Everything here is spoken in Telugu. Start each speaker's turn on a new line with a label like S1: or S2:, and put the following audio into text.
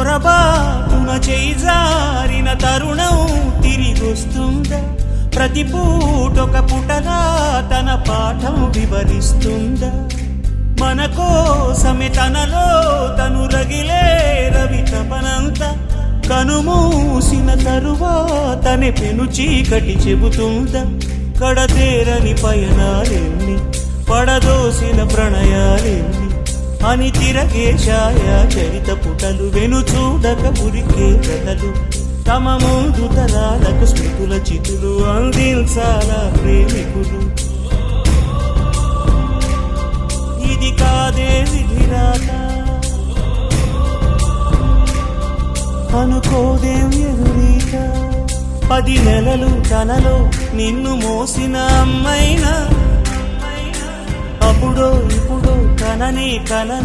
S1: పొరబాటున చేజారిన తరుణం తిరిగొస్తుందా? ప్రతి పూటొక పుటలా తన పాఠం వివరిస్తుందా? మన కోసమే తనలో తను రగిలే రవి తపనంతా కనుమూసిన తరువాతనే పెను చీకటి చెబుతుందా? కడతేరని పయనాలెన్ని, పడదోసిన ప్రణయాలెన్ని అని తిరగే ఛాయా చరిత పుటలు, వెను చూడక ఉరికే కథలు, తమ ముందు తరాలకు స్మృతుల చితులు అందించాలా ప్రేమికులు. ఇది కాదే విధిరాత, అనుకోదేం ఎదురీత. 10 నెలలు తనలో నిన్ను మోసిన అమ్మైనా అప్పుడో ఇప్పుడో కననే కలను